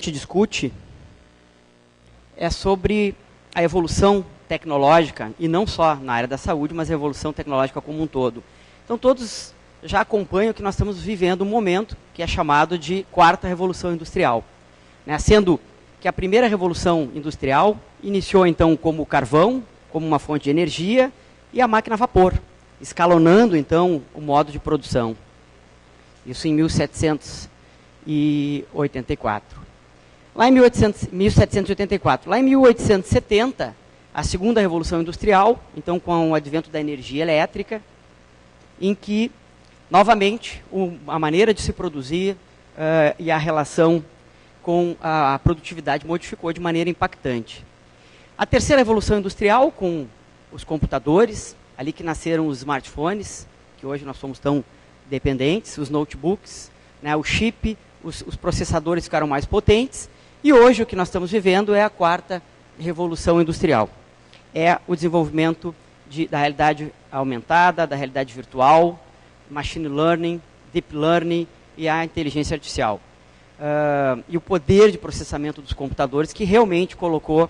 gente discute é sobre a evolução tecnológica, e não só na área da saúde, mas a evolução tecnológica como um todo. Então, todos já acompanham que nós estamos vivendo um momento que é chamado de quarta revolução industrial, né? Sendo que a primeira revolução industrial iniciou, então, como o carvão, como uma fonte de energia, e a máquina a vapor, escalonando, então, o modo de produção. Isso em 1784. Lá em 1784. Lá em 1870, a segunda revolução industrial, então com o advento da energia elétrica, em que, novamente, a maneira de se produzir e a relação com a produtividade modificou de maneira impactante. A terceira revolução industrial, com os computadores, ali que nasceram os smartphones, que hoje nós somos tão dependentes, os notebooks, né, o chip, os processadores ficaram mais potentes, e hoje o que nós estamos vivendo é a quarta revolução industrial. É o desenvolvimento da realidade aumentada, da realidade virtual, machine learning, deep learning e a inteligência artificial. E o poder de processamento dos computadores que realmente colocou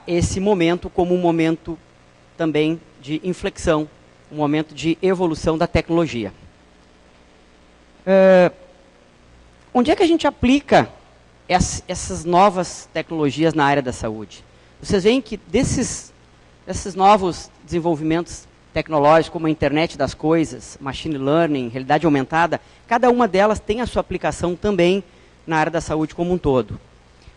esse momento como um momento também de inflexão, um momento de evolução da tecnologia. Onde é que a gente aplica essas novas tecnologias na área da saúde? Vocês veem que desses novos desenvolvimentos tecnológicos, como a internet das coisas, machine learning, realidade aumentada, cada uma delas tem a sua aplicação também na área da saúde como um todo.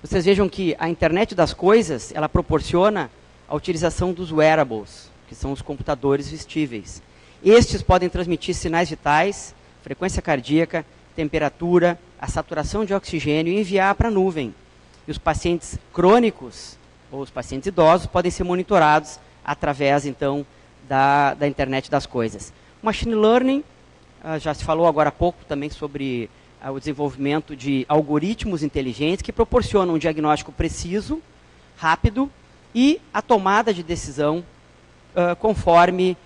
Vocês vejam que a internet das coisas, ela proporciona a utilização dos wearables, que são os computadores vestíveis. Estes podem transmitir sinais vitais, frequência cardíaca, temperatura, a saturação de oxigênio e enviar para a nuvem. E os pacientes crônicos, ou os pacientes idosos, podem ser monitorados através, então, da internet das coisas. O machine learning, já se falou agora há pouco também sobre o desenvolvimento de algoritmos inteligentes que proporcionam um diagnóstico preciso, rápido, e a tomada de decisão conforme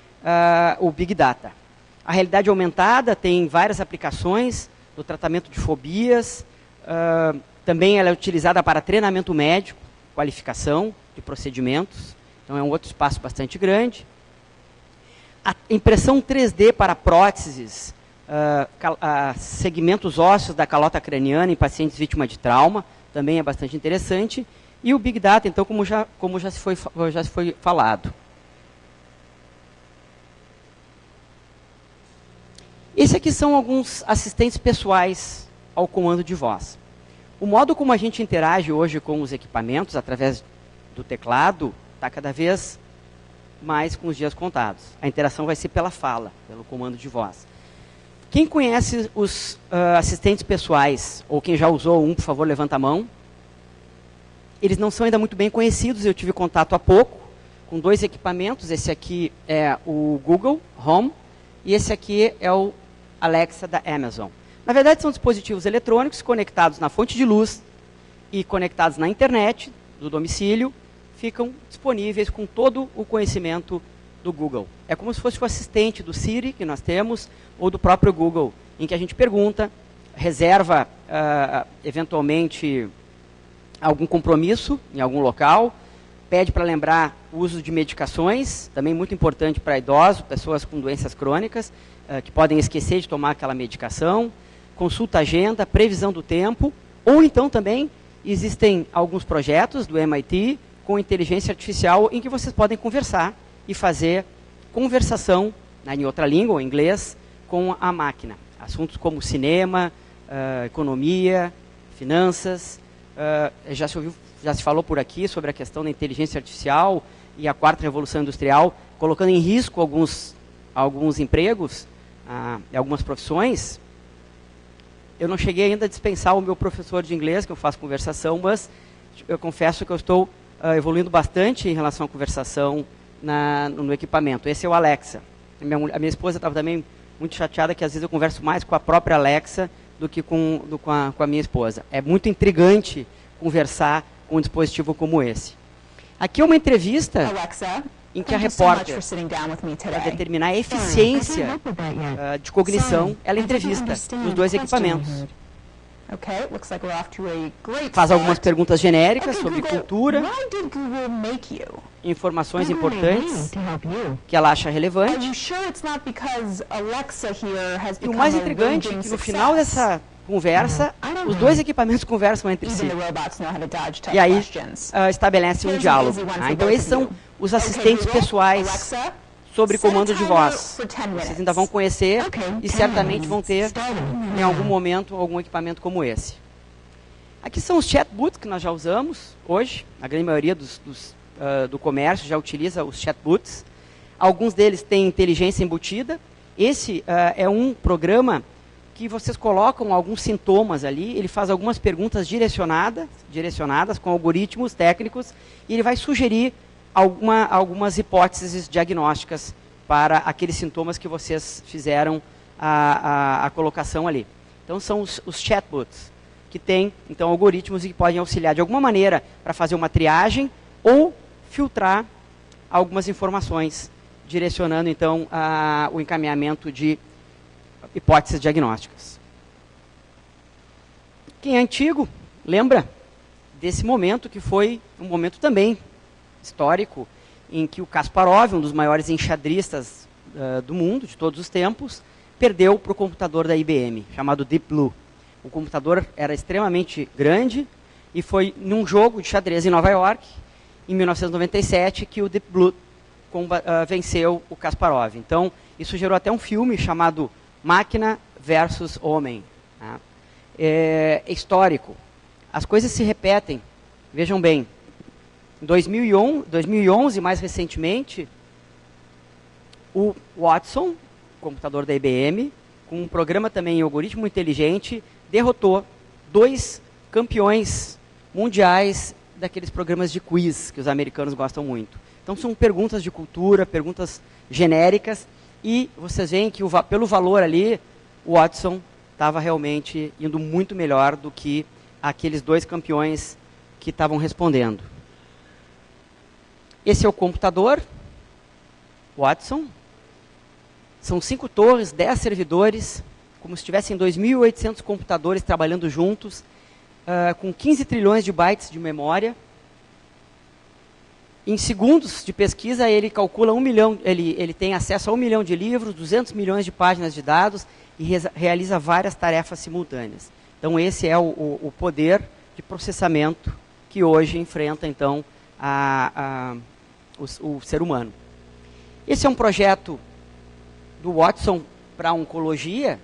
o Big Data. A realidade aumentada tem várias aplicações no tratamento de fobias, também ela é utilizada para treinamento médico, qualificação de procedimentos, então é um outro espaço bastante grande. A impressão 3D para próteses, segmentos ósseos da calota craniana em pacientes vítimas de trauma, também é bastante interessante. E o Big Data, então, como já se foi falado. Esses aqui são alguns assistentes pessoais ao comando de voz. O modo como a gente interage hoje com os equipamentos, através do teclado, está cada vez mais com os dias contados. A interação vai ser pela fala, pelo comando de voz. Quem conhece os assistentes pessoais, ou quem já usou um, por favor, levanta a mão. Eles não são ainda muito bem conhecidos, eu tive contato há pouco com dois equipamentos. Esse aqui é o Google Home e esse aqui é o Alexa da Amazon. Na verdade, são dispositivos eletrônicos conectados na fonte de luz e conectados na internet do domicílio, ficam disponíveis com todo o conhecimento do Google. É como se fosse o assistente do Siri que nós temos, ou do próprio Google, em que a gente pergunta, reserva, eventualmente, algum compromisso em algum local, pede para lembrar o uso de medicações, também muito importante para idosos, pessoas com doenças crônicas, que podem esquecer de tomar aquela medicação, consulta a agenda, previsão do tempo, ou então também existem alguns projetos do MIT com inteligência artificial em que vocês podem conversar e fazer conversação, né, em outra língua, ou inglês, com a máquina. Assuntos como cinema, economia, finanças. Já se falou por aqui sobre a questão da inteligência artificial e a quarta revolução industrial, colocando em risco alguns empregos e algumas profissões. Eu não cheguei ainda a dispensar o meu professor de inglês, que eu faço conversação, mas eu confesso que eu estou evoluindo bastante em relação à conversação no equipamento. Esse é o Alexa. A minha esposa estava também muito chateada que às vezes eu converso mais com a própria Alexa do que com a minha esposa. É muito intrigante conversar com um dispositivo como esse. Aqui é uma entrevista Alexa, em que a repórter, para determinar a eficiência de cognição, ela entrevista os dois equipamentos. Okay, it looks like we're off to a great Faz algumas start. perguntas genéricas Okay, sobre Google, cultura, why did Google make you? informações Google made importantes me to help you. que ela acha Are relevante. you sure it's not because Alexa here has E o become mais a intrigante é raging que no final success? dessa conversa, os dois equipamentos conversam entre si. Even the robots know how to dodge tough E aí questions. estabelece um Here's an diálogo. easy one Tá? for Então both esses of são you. os Okay, assistentes Google, pessoais Alexa, sobre set a comando de timer voz. for 10 Vocês minutes. ainda vão conhecer Okay, e 10 certamente vão ter em algum momento algum equipamento como esse. Aqui são os chatbots que nós já usamos hoje. A grande maioria do comércio já utiliza os chatbots. Alguns deles têm inteligência embutida. Esse é um programa que vocês colocam alguns sintomas ali, ele faz algumas perguntas direcionadas com algoritmos técnicos, e ele vai sugerir algumas hipóteses diagnósticas para aqueles sintomas que vocês fizeram a colocação ali. Então são os chatbots, que têm então algoritmos e que podem auxiliar de alguma maneira para fazer uma triagem ou filtrar algumas informações, direcionando então o encaminhamento de hipóteses diagnósticas. Quem é antigo, lembra desse momento que foi um momento também histórico, em que o Kasparov, um dos maiores enxadristas do mundo, de todos os tempos, perdeu para o computador da IBM, chamado Deep Blue. O computador era extremamente grande e foi num jogo de xadrez em Nova York, em 1997, que o Deep Blue venceu o Kasparov. Então, isso gerou até um filme chamado Máquina versus Homem. Tá? É histórico. As coisas se repetem. Vejam bem. Em 2011, mais recentemente, o Watson, computador da IBM, com um programa também em algoritmo inteligente, derrotou 2 campeões mundiais daqueles programas de quiz que os americanos gostam muito. Então, são perguntas de cultura, perguntas genéricas, e vocês veem que pelo valor ali, o Watson estava realmente indo muito melhor do que aqueles 2 campeões que estavam respondendo. Esse é o computador, Watson. São 5 torres, 10 servidores, como se tivessem 2.800 computadores trabalhando juntos, com 15 trilhões de bytes de memória. Em segundos de pesquisa, ele calcula 1 milhão, ele tem acesso a 1 milhão de livros, 200 milhões de páginas de dados e realiza várias tarefas simultâneas. Então, esse é o poder de processamento que hoje enfrenta, então, o ser humano. Esse é um projeto do Watson para a oncologia,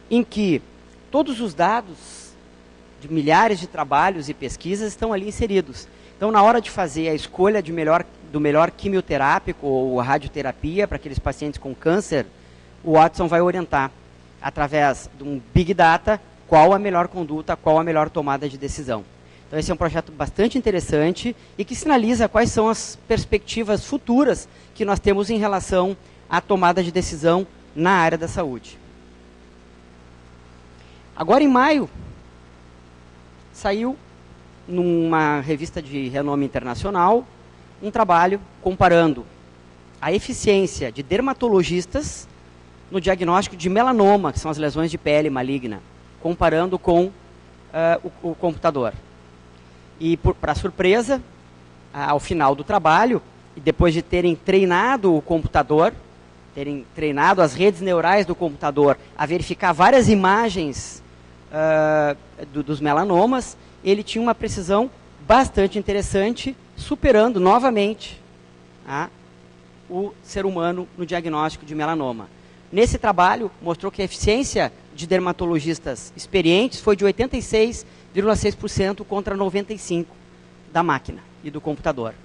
em que todos os dados de milhares de trabalhos e pesquisas estão ali inseridos. Então, na hora de fazer a escolha do melhor quimioterápico ou radioterapia para aqueles pacientes com câncer, o Watson vai orientar, através de um Big Data, qual a melhor conduta, qual a melhor tomada de decisão. Então, esse é um projeto bastante interessante e que sinaliza quais são as perspectivas futuras que nós temos em relação à tomada de decisão na área da saúde. Agora, em maio, saiu numa revista de renome internacional, um trabalho comparando a eficiência de dermatologistas no diagnóstico de melanoma, que são as lesões de pele maligna, comparando com o computador. E, para surpresa, ao final do trabalho, e depois de terem treinado o computador, terem treinado as redes neurais do computador a verificar várias imagens dos melanomas, ele tinha uma precisão bastante interessante, superando novamente o ser humano no diagnóstico de melanoma. Nesse trabalho, mostrou que a eficiência de dermatologistas experientes foi de 86,6% contra 95% da máquina e do computador.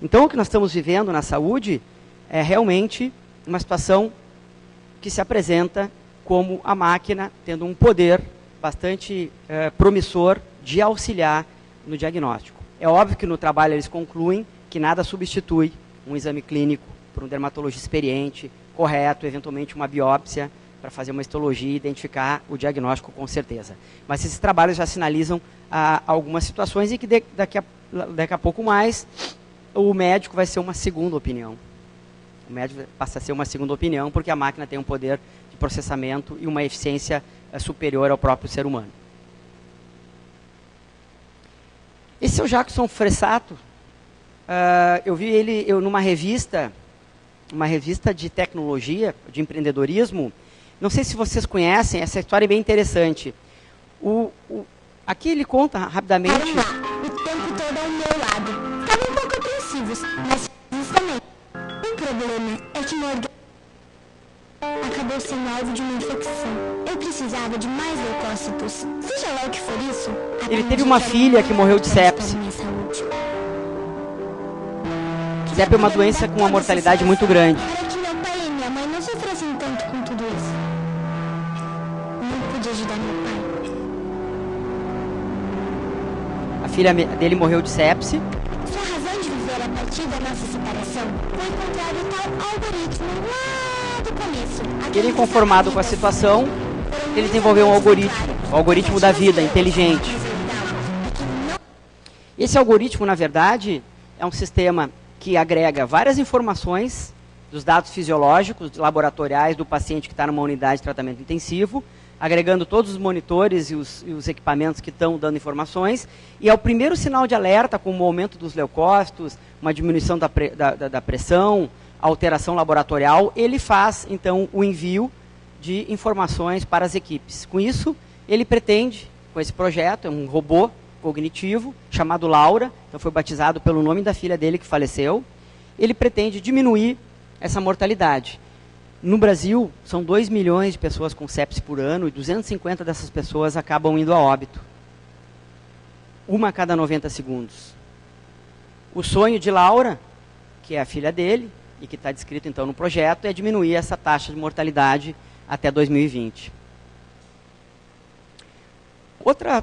Então, o que nós estamos vivendo na saúde é realmente uma situação que se apresenta como a máquina tendo um poder bastante promissor de auxiliar no diagnóstico. É óbvio que no trabalho eles concluem que nada substitui um exame clínico por um dermatologista experiente, correto, eventualmente uma biópsia para fazer uma histologia e identificar o diagnóstico com certeza. Mas esses trabalhos já sinalizam algumas situações em que daqui a pouco mais o médico vai ser uma segunda opinião. O médico passa a ser uma segunda opinião porque a máquina tem um poder de processamento e uma eficiência superior ao próprio ser humano. Esse é o Jackson Fressato. Eu vi ele numa revista de tecnologia, de empreendedorismo. Não sei se vocês conhecem, essa história é bem interessante. Aqui ele conta rapidamente... Eram lá, o tempo todo ao meu lado. Estavam um pouco apreensivos, mas felizes também. O problema é que meu organismo acabou sendo alvo de uma infecção. Eu precisava de mais leucócitos. Seja lá o que for isso... Ele teve uma filha que morreu de sepse. Sepse é uma doença com uma mortalidade muito grande. Para que meu pai e minha mãe não sofressem tanto com tudo isso. Não pude ajudar meu pai. A filha dele morreu de sepse. Sua razão de viver a partir da nossa separação foi encontrar o tal algoritmo lá do começo. Ele, inconformado com a situação, ele desenvolveu um algoritmo, o algoritmo da vida, inteligente. Esse algoritmo, na verdade, é um sistema que agrega várias informações dos dados fisiológicos, laboratoriais do paciente que está numa unidade de tratamento intensivo, agregando todos os monitores e os equipamentos que estão dando informações, e ao primeiro sinal de alerta, como o aumento dos leucócitos, uma diminuição da pressão, alteração laboratorial, ele faz, então, o envio de informações para as equipes. Com isso, ele pretende, com esse projeto, é um robô cognitivo, chamado Laura, então foi batizado pelo nome da filha dele que faleceu, ele pretende diminuir essa mortalidade. No Brasil, são 2 milhões de pessoas com sepse por ano e 250 dessas pessoas acabam indo a óbito. Uma a cada 90 segundos. O sonho de Laura, que é a filha dele, e que está descrito então no projeto, é diminuir essa taxa de mortalidade até 2020. Outra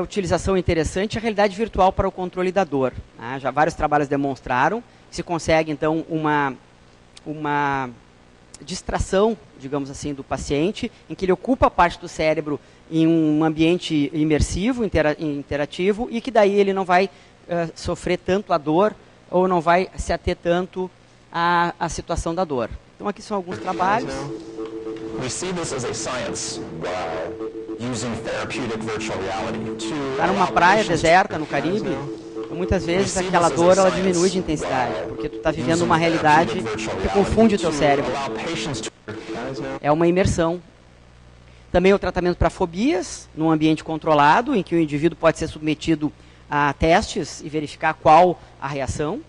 utilização interessante é a realidade virtual para o controle da dor. Já vários trabalhos demonstraram que se consegue então uma distração, digamos assim, do paciente, em que ele ocupa a parte do cérebro em um ambiente imersivo, interativo, e que daí ele não vai sofrer tanto a dor ou não vai se ater tanto à situação da dor. Então aqui são alguns trabalhos. Está numa praia deserta no Caribe, então, muitas vezes aquela dor ela diminui de intensidade, porque tu está vivendo uma realidade que confunde o teu cérebro. É uma imersão. Também o tratamento para fobias, num ambiente controlado, em que o indivíduo pode ser submetido a testes e verificar qual a reação.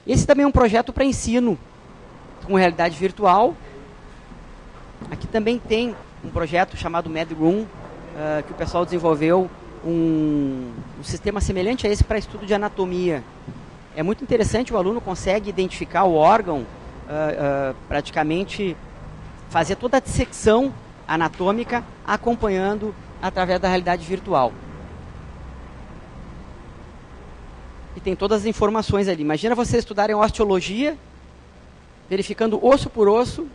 Esse também é um projeto para ensino com realidade virtual. Aqui também tem um projeto chamado MedRoom, que o pessoal desenvolveu um sistema semelhante a esse para estudo de anatomia. É muito interessante, o aluno consegue identificar o órgão, praticamente fazer toda a dissecção anatômica acompanhando através da realidade virtual. E tem todas as informações ali. Imagina vocês estudarem osteologia, verificando osso por osso,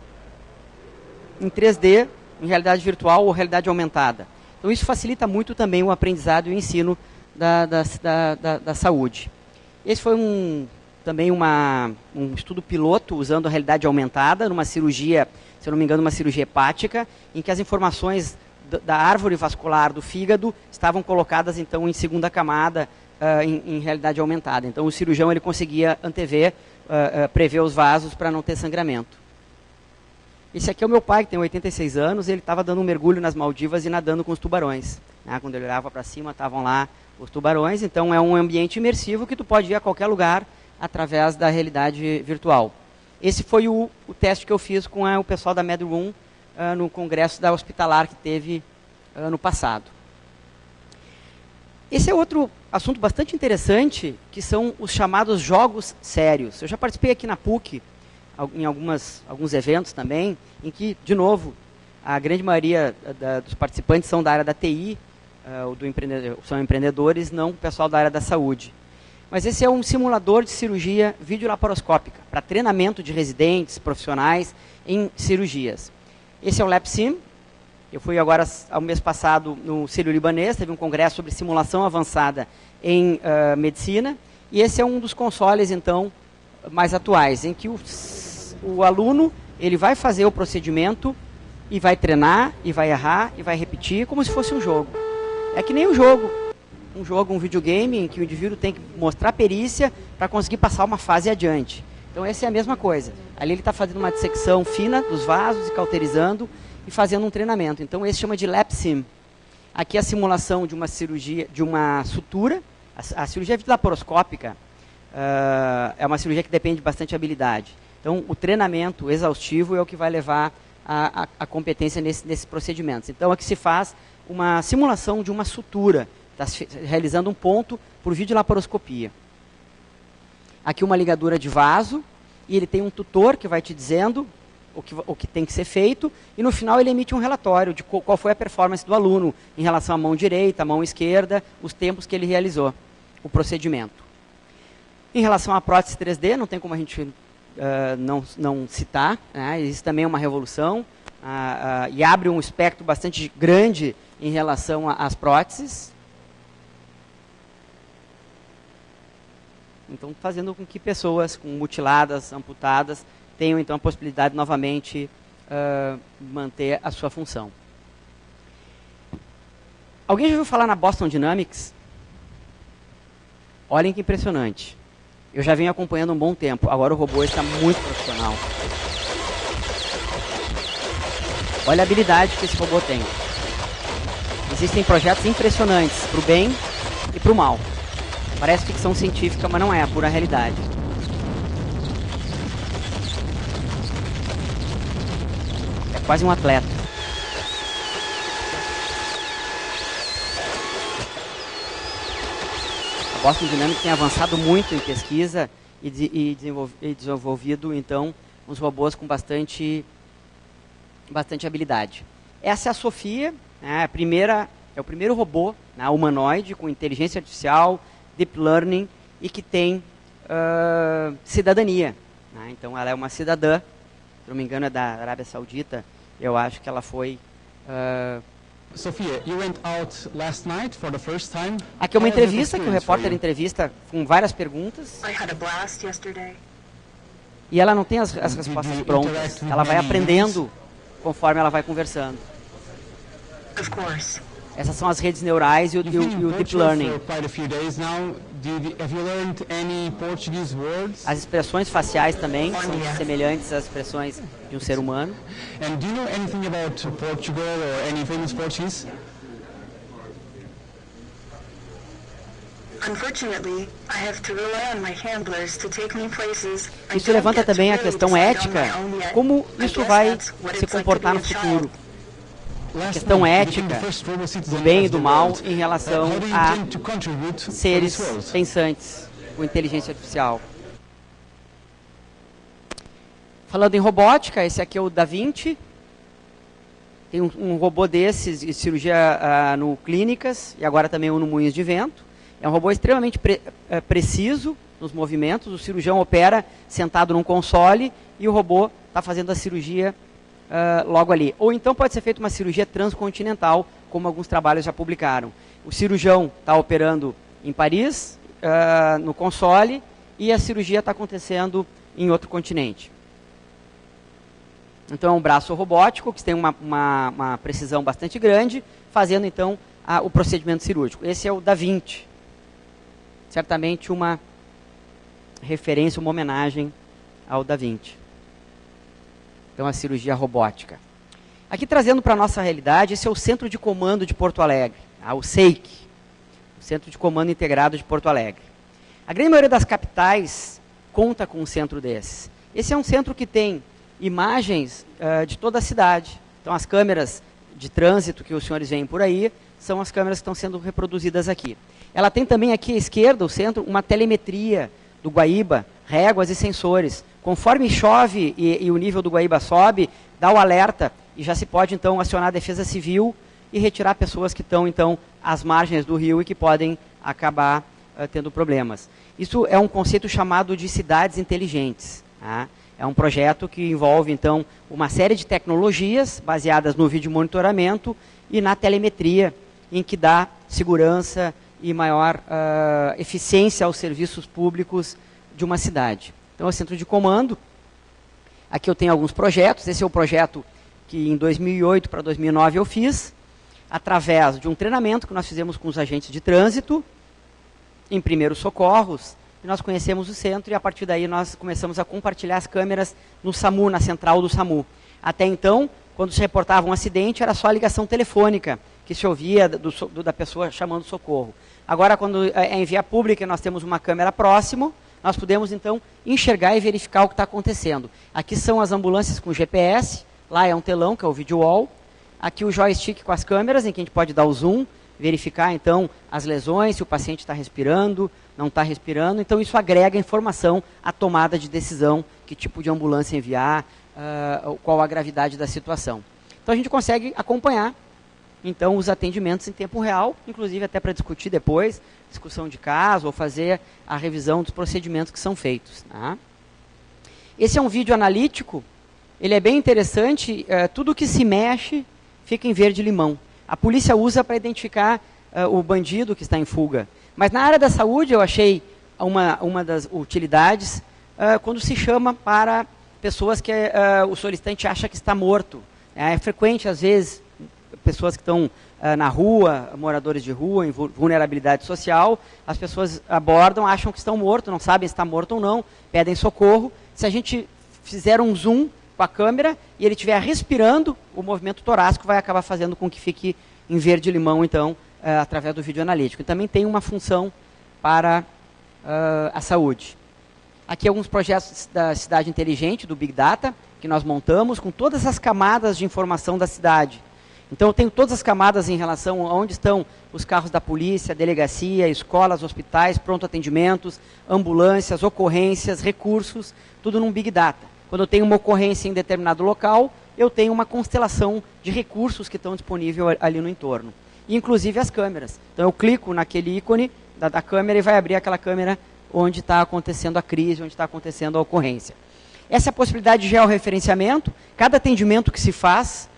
em 3D, em realidade virtual ou realidade aumentada. Então isso facilita muito também o aprendizado e o ensino da saúde. Esse foi também um estudo piloto usando a realidade aumentada numa cirurgia, se eu não me engano, uma cirurgia hepática, em que as informações da árvore vascular do fígado estavam colocadas então em segunda camada em realidade aumentada. Então o cirurgião ele conseguia antever, prever os vasos para não ter sangramento. Esse aqui é o meu pai, que tem 86 anos, ele estava dando um mergulho nas Maldivas e nadando com os tubarões. Quando ele olhava para cima, estavam lá os tubarões, então é um ambiente imersivo que tu pode ir a qualquer lugar através da realidade virtual. Esse foi o teste que eu fiz com o pessoal da MedRoom no congresso da Hospitalar que teve ano passado. Esse é outro assunto bastante interessante, que são os chamados jogos sérios. Eu já participei aqui na PUC, em alguns eventos também, em que, de novo, a grande maioria dos participantes são da área da TI, são empreendedores, não o pessoal da área da saúde. Mas esse é um simulador de cirurgia videolaparoscópica, para treinamento de residentes, profissionais em cirurgias. Esse é o LabSim. Eu fui agora, ao mês passado, no Sírio-Libanês, teve um congresso sobre simulação avançada em medicina, e esse é um dos consoles, então, mais atuais, em que o aluno ele vai fazer o procedimento e vai treinar, e vai errar, e vai repetir, como se fosse um jogo. É que nem um jogo. um jogo, um videogame, em que o indivíduo tem que mostrar perícia para conseguir passar uma fase adiante. Então essa é a mesma coisa. Ali ele está fazendo uma dissecção fina dos vasos e cauterizando e fazendo um treinamento. Então esse chama de lap sim. Aqui a simulação de uma cirurgia, de uma sutura. A cirurgia laparoscópica é uma cirurgia que depende de bastante habilidade. Então o treinamento exaustivo é o que vai levar a competência nesses procedimentos. Então aqui se faz uma simulação de uma sutura. Está realizando um ponto por videolaparoscopia. Aqui uma ligadura de vaso, e ele tem um tutor que vai te dizendo o que tem que ser feito, e no final ele emite um relatório de qual foi a performance do aluno em relação à mão direita, à mão esquerda, os tempos que ele realizou, o procedimento. Em relação à prótese 3D, não tem como a gente não citar, né? Isso também é uma revolução, e abre um espectro bastante grande em relação às próteses. Então, fazendo com que pessoas com mutiladas, amputadas, tenham então a possibilidade de novamente manter a sua função. Alguém já ouviu falar na Boston Dynamics? Olhem que impressionante. Eu já venho acompanhando um bom tempo, agora o robô está muito profissional. Olha a habilidade que esse robô tem. Existem projetos impressionantes para o bem e para o mal. Parece ficção científica, mas não é, a pura realidade. É quase um atleta. A Boston Dynamics tem avançado muito em pesquisa e desenvolvido, então, uns robôs com bastante habilidade. Essa é a Sofia, né, é o primeiro robô, né, humanoide com inteligência artificial, deep learning, e que tem cidadania. Né? Então ela é uma cidadã, se não me engano é da Arábia Saudita, eu acho que ela foi... Sophia, you went out last night for the first time. Aqui é uma entrevista, que o repórter entrevista com várias perguntas. I had a blast yesterday. E ela não tem as respostas prontas, ela vai aprendendo conforme ela vai conversando. Of course. Essas são as redes neurais e o deep learning. As expressões faciais também são semelhantes às expressões de um ser humano. And do you know anything about Portugal or any famous Portuguese? Unfortunately, I have to rely on my handlers to take me places. Isso levanta também a questão ética, como isso vai se comportar no futuro. A questão ética do bem e do mal em relação a seres pensantes com inteligência artificial. Falando em robótica, esse aqui é o Da Vinci. Tem um robô desses de cirurgia no clínicas e agora também um no Moinhos de Vento. É um robô extremamente preciso nos movimentos. O cirurgião opera sentado num console e o robô está fazendo a cirurgia logo ali. Ou então pode ser feita uma cirurgia transcontinental, como alguns trabalhos já publicaram. O cirurgião está operando em Paris, no console, e a cirurgia está acontecendo em outro continente. Então é um braço robótico, que tem uma precisão bastante grande, fazendo então o procedimento cirúrgico. Esse é o Da Vinci. Certamente uma referência, uma homenagem ao Da Vinci. Então, a cirurgia robótica. Aqui, trazendo para a nossa realidade, esse é o Centro de Comando de Porto Alegre, o SEIC, o Centro de Comando Integrado de Porto Alegre. A grande maioria das capitais conta com um centro desses. Esse é um centro que tem imagens de toda a cidade. Então, as câmeras de trânsito que os senhores veem por aí, são as câmeras que estão sendo reproduzidas aqui. Ela tem também aqui à esquerda, o centro, uma telemetria do Guaíba, réguas e sensores. Conforme chove e o nível do Guaíba sobe, dá o alerta e já se pode, então, acionar a Defesa Civil e retirar pessoas que estão, então, às margens do rio e que podem acabar tendo problemas. Isso é um conceito chamado de cidades inteligentes. Tá? É um projeto que envolve, então, uma série de tecnologias baseadas no vídeo monitoramento e na telemetria, em que dá segurança e maior eficiência aos serviços públicos de uma cidade. Então, é o centro de comando. Aqui eu tenho alguns projetos. Esse é o projeto que em 2008 para 2009 eu fiz. através de um treinamento que nós fizemos com os agentes de trânsito, em primeiros socorros, e nós conhecemos o centro e a partir daí nós começamos a compartilhar as câmeras no SAMU, na central do SAMU. Até então, quando se reportava um acidente, era só a ligação telefônica que se ouvia da pessoa chamando socorro. Agora, quando é em via pública e nós temos uma câmera próximo, nós podemos então enxergar e verificar o que está acontecendo. Aqui são as ambulâncias com GPS, lá é um telão, que é o video wall. Aqui o joystick com as câmeras, em que a gente pode dar o zoom, verificar então as lesões, se o paciente está respirando, não está respirando. Então isso agrega informação à tomada de decisão, que tipo de ambulância enviar, qual a gravidade da situação. Então a gente consegue acompanhar então os atendimentos em tempo real, inclusive até para discutir depois, discussão de caso ou fazer a revisão dos procedimentos que são feitos. Tá? Esse é um vídeo analítico, ele é bem interessante, tudo que se mexe fica em verde-limão. A polícia usa para identificar o bandido que está em fuga. Mas na área da saúde eu achei uma das utilidades quando se chama para pessoas que o solicitante acha que está morto. É frequente, às vezes, pessoas que estão na rua, moradores de rua, em vulnerabilidade social, as pessoas abordam, acham que estão mortos, não sabem se está morto ou não, pedem socorro. Se a gente fizer um zoom com a câmera e ele estiver respirando, o movimento torácico vai acabar fazendo com que fique em verde-limão, então, através do vídeo analítico. E também tem uma função para a saúde. Aqui alguns projetos da cidade inteligente, do Big Data, que nós montamos com todas as camadas de informação da cidade. Então eu tenho todas as camadas em relação a onde estão os carros da polícia, delegacia, escolas, hospitais, pronto atendimentos, ambulâncias, ocorrências, recursos, tudo num Big Data. Quando eu tenho uma ocorrência em determinado local, eu tenho uma constelação de recursos que estão disponíveis ali no entorno. Inclusive as câmeras. Então eu clico naquele ícone da câmera e vai abrir aquela câmera onde está acontecendo a crise, onde está acontecendo a ocorrência. Essa é a possibilidade de georreferenciamento. Cada atendimento que se faz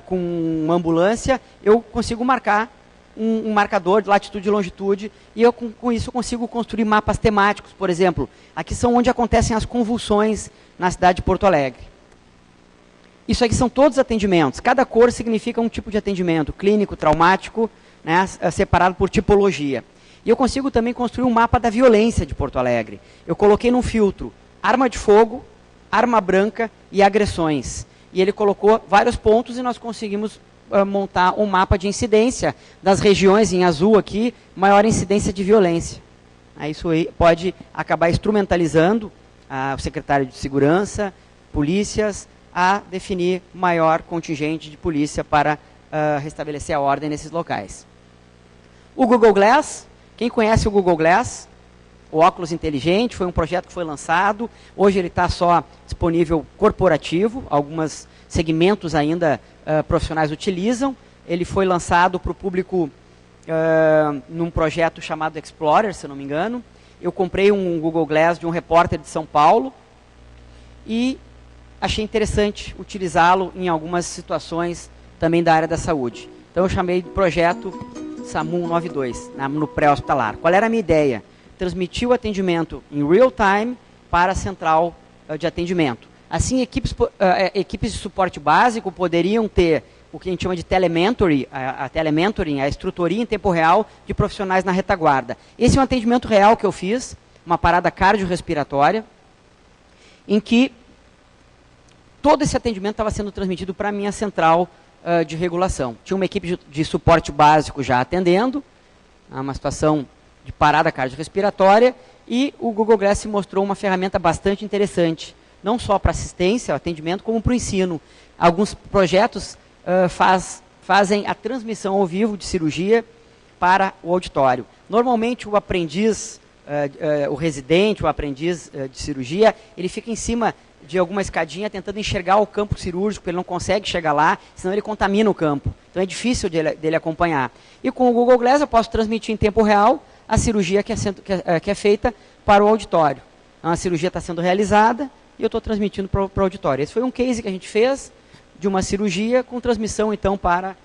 com uma ambulância, eu consigo marcar um marcador de latitude e longitude, e eu com isso consigo construir mapas temáticos. Por exemplo, aqui são onde acontecem as convulsões na cidade de Porto Alegre. Isso aqui são todos os atendimentos. Cada cor significa um tipo de atendimento, clínico, traumático, né, separado por tipologia. E eu consigo também construir um mapa da violência de Porto Alegre. Eu coloquei num filtro arma de fogo, arma branca e agressões. E ele colocou vários pontos e nós conseguimos montar um mapa de incidência das regiões em azul aqui, maior incidência de violência. Isso aí pode acabar instrumentalizando o secretário de segurança, polícias, a definir maior contingente de polícia para restabelecer a ordem nesses locais. O Google Glass, quem conhece o Google Glass? O óculos inteligente foi um projeto que foi lançado, hoje ele está só disponível corporativo, alguns segmentos ainda profissionais utilizam. Ele foi lançado para o público num projeto chamado Explorer, se eu não me engano. Eu comprei um Google Glass de um repórter de São Paulo e achei interessante utilizá-lo em algumas situações também da área da saúde. Então eu chamei de projeto SAMU 192, no pré-hospitalar. Qual era a minha ideia? Transmitir o atendimento em real time para a central de atendimento. Assim, equipes de suporte básico poderiam ter o que a gente chama de telementoring, a instrutoria em tempo real de profissionais na retaguarda. Esse é um atendimento real que eu fiz, uma parada cardiorrespiratória, em que todo esse atendimento estava sendo transmitido para a minha central de regulação. Tinha uma equipe de suporte básico já atendendo, uma situação de parada cardiorrespiratória, e o Google Glass se mostrou uma ferramenta bastante interessante, não só para assistência, atendimento, como para o ensino. Alguns projetos fazem a transmissão ao vivo de cirurgia para o auditório. Normalmente o aprendiz, o residente, o aprendiz de cirurgia, ele fica em cima de alguma escadinha tentando enxergar o campo cirúrgico, ele não consegue chegar lá, senão ele contamina o campo. Então é difícil dele acompanhar. E com o Google Glass eu posso transmitir em tempo real a cirurgia que é feita para o auditório. Então a cirurgia está sendo realizada e eu estou transmitindo para o auditório. Esse foi um case que a gente fez de uma cirurgia com transmissão então para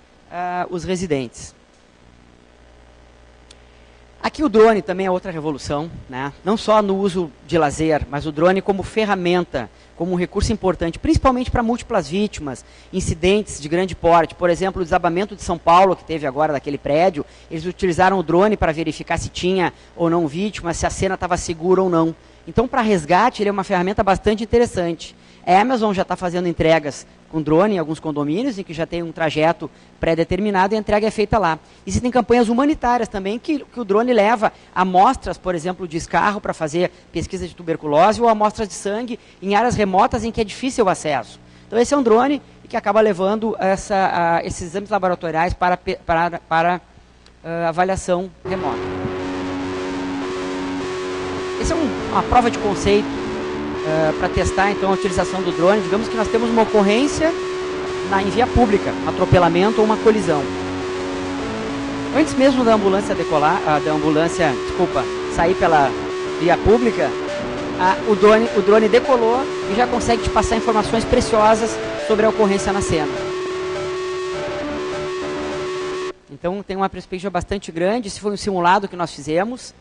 os residentes. Aqui o drone também é outra revolução, né? Não só no uso de lazer, mas o drone como ferramenta, como um recurso importante, principalmente para múltiplas vítimas, incidentes de grande porte. Por exemplo, o desabamento de São Paulo, que teve agora daquele prédio, eles utilizaram o drone para verificar se tinha ou não vítima, se a cena estava segura ou não. Então, para resgate, ele é uma ferramenta bastante interessante. A Amazon já está fazendo entregas com drone em alguns condomínios, em que já tem um trajeto pré-determinado e a entrega é feita lá. Existem campanhas humanitárias também, que o drone leva amostras, por exemplo, de escarro para fazer pesquisa de tuberculose ou amostras de sangue em áreas remotas em que é difícil o acesso. Então esse é um drone que acaba levando esses exames laboratoriais para avaliação remota. Essa é uma prova de conceito para testar então a utilização do drone. Digamos que nós temos uma ocorrência em via pública, um atropelamento ou uma colisão. Antes mesmo da ambulância sair pela via pública, o drone decolou e já consegue te passar informações preciosas sobre a ocorrência na cena. Então tem uma perspectiva bastante grande. Esse foi um simulado que nós fizemos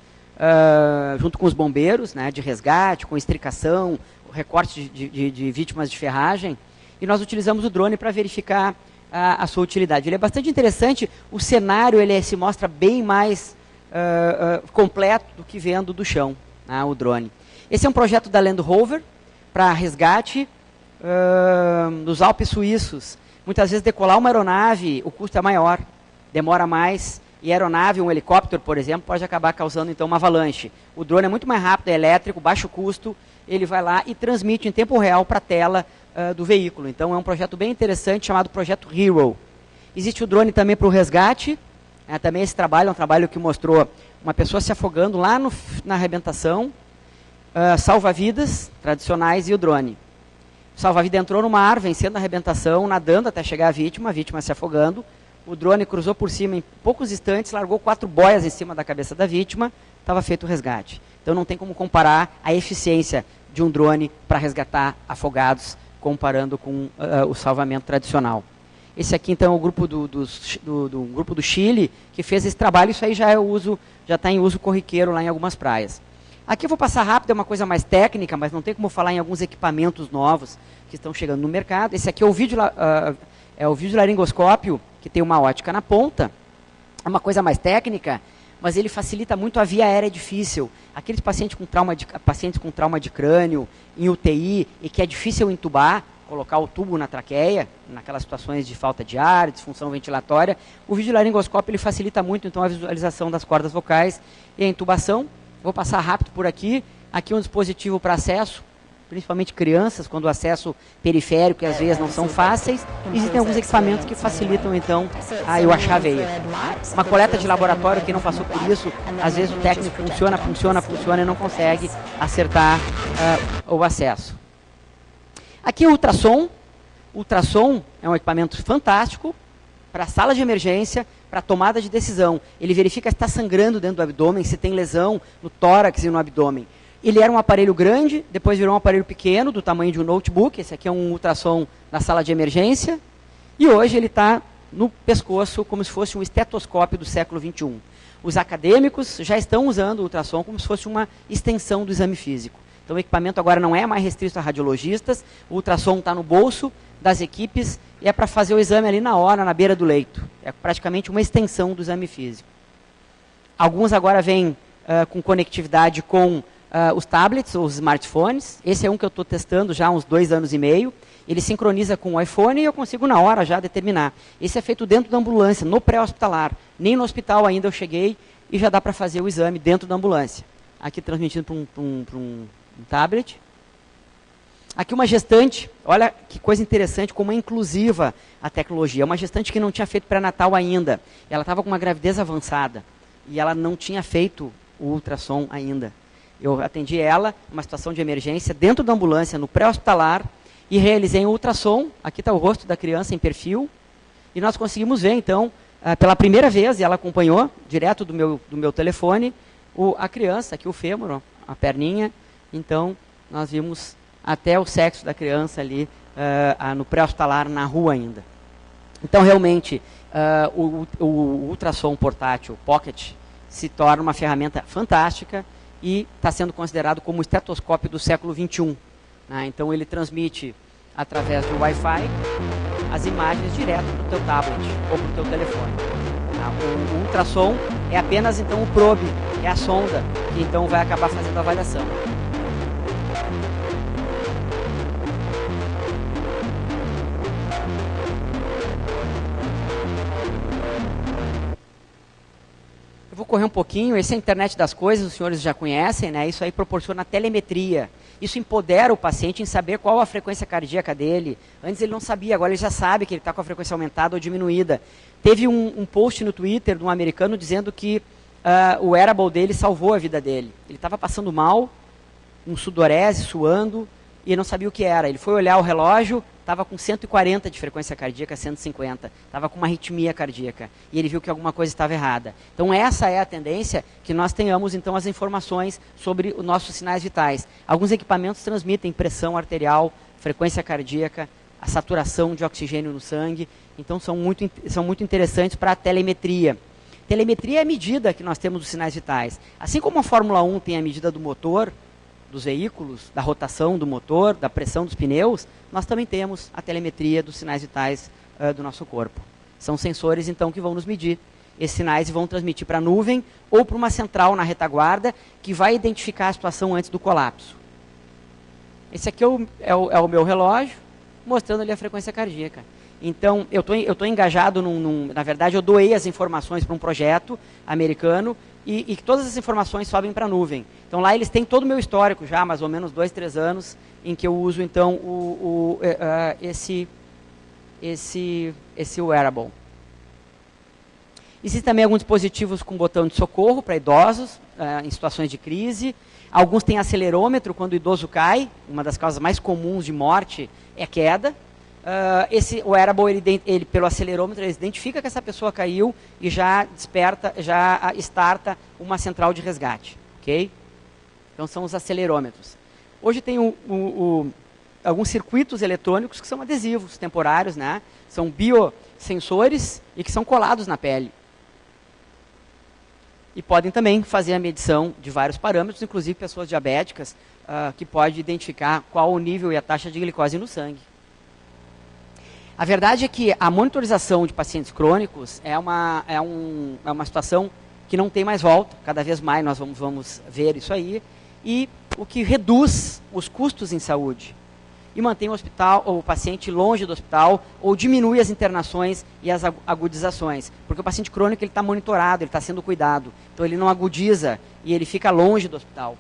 junto com os bombeiros, né, de resgate, com estricação, recorte de vítimas de ferragem, e nós utilizamos o drone para verificar a sua utilidade. Ele é bastante interessante, o cenário se mostra bem mais completo do que vendo do chão, né, o drone. Esse é um projeto da Land Rover para resgate nos Alpes suíços. Muitas vezes decolar uma aeronave, o custo é maior, demora mais. E a aeronave, um helicóptero, por exemplo, pode acabar causando, então, uma avalanche. O drone é muito mais rápido, é elétrico, baixo custo, ele vai lá e transmite em tempo real para a tela do veículo. Então, é um projeto bem interessante, chamado Projeto Hero. Existe o drone também para o resgate. Também esse trabalho é um trabalho que mostrou uma pessoa se afogando lá na arrebentação, salva-vidas tradicionais e o drone. O salva-vida entrou no mar, vencendo a arrebentação, nadando até chegar a vítima se afogando. O drone cruzou por cima em poucos instantes, largou 4 boias em cima da cabeça da vítima, estava feito o resgate. Então não tem como comparar a eficiência de um drone para resgatar afogados, comparando com o salvamento tradicional. Esse aqui então é o grupo do grupo do Chile, que fez esse trabalho. Isso aí já está em uso corriqueiro lá em algumas praias. Aqui eu vou passar rápido, é uma coisa mais técnica, mas não tem como falar em alguns equipamentos novos que estão chegando no mercado. Esse aqui é o videolaringoscópio, que tem uma ótica na ponta. É uma coisa mais técnica, mas ele facilita muito a via aérea difícil. Aqueles pacientes com trauma de crânio, em UTI, e que é difícil entubar, colocar o tubo na traqueia, naquelas situações de falta de ar, disfunção ventilatória, o videolaringoscópio ele facilita muito então a visualização das cordas vocais e a intubação. Vou passar rápido por aqui. Aqui um dispositivo para acesso, principalmente crianças, quando o acesso periférico e as veias não são fáceis. Existem alguns equipamentos que facilitam, então, eu achar a veia. Uma coleta de laboratório, quem não passou por isso, às vezes o técnico funciona e não consegue acertar o acesso. Aqui o ultrassom. O ultrassom é um equipamento fantástico para a sala de emergência, para a tomada de decisão. Ele verifica se está sangrando dentro do abdômen, se tem lesão no tórax e no abdômen. Ele era um aparelho grande, depois virou um aparelho pequeno, do tamanho de um notebook. Esse aqui é um ultrassom na sala de emergência. E hoje ele está no pescoço, como se fosse um estetoscópio do século XXI. Os acadêmicos já estão usando o ultrassom como se fosse uma extensão do exame físico. Então o equipamento agora não é mais restrito a radiologistas, o ultrassom está no bolso das equipes e é para fazer o exame ali na hora, na beira do leito. É praticamente uma extensão do exame físico. Alguns agora vêm com conectividade com os tablets ou os smartphones. Esse é um que eu estou testando já há uns 2 anos e meio. Ele sincroniza com o iPhone e eu consigo na hora já determinar. Esse é feito dentro da ambulância, no pré-hospitalar. Nem no hospital ainda eu cheguei e já dá para fazer o exame dentro da ambulância. Aqui transmitido para um tablet. Aqui uma gestante, olha que coisa interessante, como é inclusiva a tecnologia. É uma gestante que não tinha feito pré-natal ainda. Ela estava com uma gravidez avançada e ela não tinha feito o ultrassom ainda. Eu atendi ela, numa situação de emergência, dentro da ambulância, no pré-hospitalar, e realizei um ultrassom. Aqui está o rosto da criança em perfil. E nós conseguimos ver, então, pela primeira vez, e ela acompanhou, direto do meu telefone, a criança, aqui o fêmur, a perninha. Então, nós vimos até o sexo da criança ali, no pré-hospitalar, na rua ainda. Então, realmente, o ultrassom portátil Pocket se torna uma ferramenta fantástica e está sendo considerado como o estetoscópio do século XXI. Né? Então ele transmite através do Wi-Fi as imagens direto para o teu tablet ou para o teu telefone. Tá? O ultrassom é apenas então o probe, é a sonda, que então vai acabar fazendo a avaliação. Eu vou correr um pouquinho, esse é a internet das coisas, os senhores já conhecem, né? Isso aí proporciona telemetria. Isso empodera o paciente em saber qual a frequência cardíaca dele. Antes ele não sabia, agora ele já sabe que ele está com a frequência aumentada ou diminuída. Teve um post no Twitter de um americano dizendo que o wearable dele salvou a vida dele. Ele estava passando mal, um sudorese, suando, e não sabia o que era. Ele foi olhar o relógio, estava com 140 de frequência cardíaca, 150. Estava com uma arritmia cardíaca. E ele viu que alguma coisa estava errada. Então essa é a tendência, que nós tenhamos então as informações sobre os nossos sinais vitais. Alguns equipamentos transmitem pressão arterial, frequência cardíaca, a saturação de oxigênio no sangue. Então são muito interessantes para a telemetria. Telemetria é a medida que nós temos dos sinais vitais. Assim como a Fórmula 1 tem a medida do motor, dos veículos, da rotação do motor, da pressão dos pneus, nós também temos a telemetria dos sinais vitais do nosso corpo. São sensores, então, que vão nos medir esses sinais e vão transmitir para a nuvem ou para uma central na retaguarda que vai identificar a situação antes do colapso. Esse aqui é o meu relógio, mostrando ali a frequência cardíaca. Então, eu estou engajado na verdade, eu doei as informações para um projeto americano e todas as informações sobem para a nuvem. Então, lá eles têm todo o meu histórico já, mais ou menos 2, 3 anos, em que eu uso, então, esse wearable. Existem também alguns dispositivos com botão de socorro para idosos, em situações de crise. Alguns têm acelerômetro, quando o idoso cai. Uma das causas mais comuns de morte é queda. Esse wearable, ele, pelo acelerômetro, ele identifica que essa pessoa caiu e já desperta, já starta uma central de resgate. Okay? Então, são os acelerômetros. Hoje tem alguns circuitos eletrônicos que são adesivos temporários, né? São biosensores e que são colados na pele. E podem também fazer a medição de vários parâmetros, inclusive pessoas diabéticas, que pode identificar qual o nível e a taxa de glicose no sangue. A verdade é que a monitorização de pacientes crônicos é uma situação que não tem mais volta. Cada vez mais nós vamos ver isso aí. E o que reduz os custos em saúde e mantém o paciente longe do hospital ou diminui as internações e as agudizações. Porque o paciente crônico está monitorado, ele está sendo cuidado. Então ele não agudiza e ele fica longe do hospital.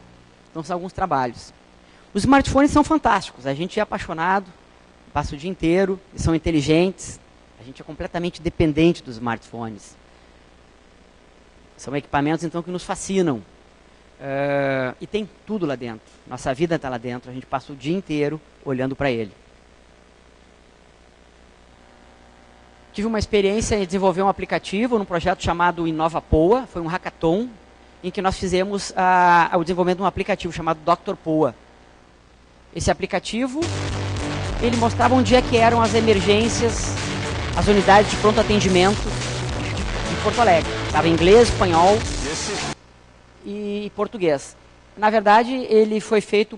Então são alguns trabalhos. Os smartphones são fantásticos. A gente é apaixonado, passa o dia inteiro, e são inteligentes. A gente é completamente dependente dos smartphones. São equipamentos, então, que nos fascinam. E tem tudo lá dentro. Nossa vida está lá dentro. A gente passa o dia inteiro olhando para ele. Tive uma experiência em desenvolver um aplicativo num projeto chamado InovaPoa. Foi um hackathon em que nós fizemos o desenvolvimento de um aplicativo chamado Dr. Poa. Esse aplicativo, ele mostrava onde é que eram as emergências, as unidades de pronto atendimento de Porto Alegre. Estava em inglês, espanhol e português. Na verdade, ele foi feito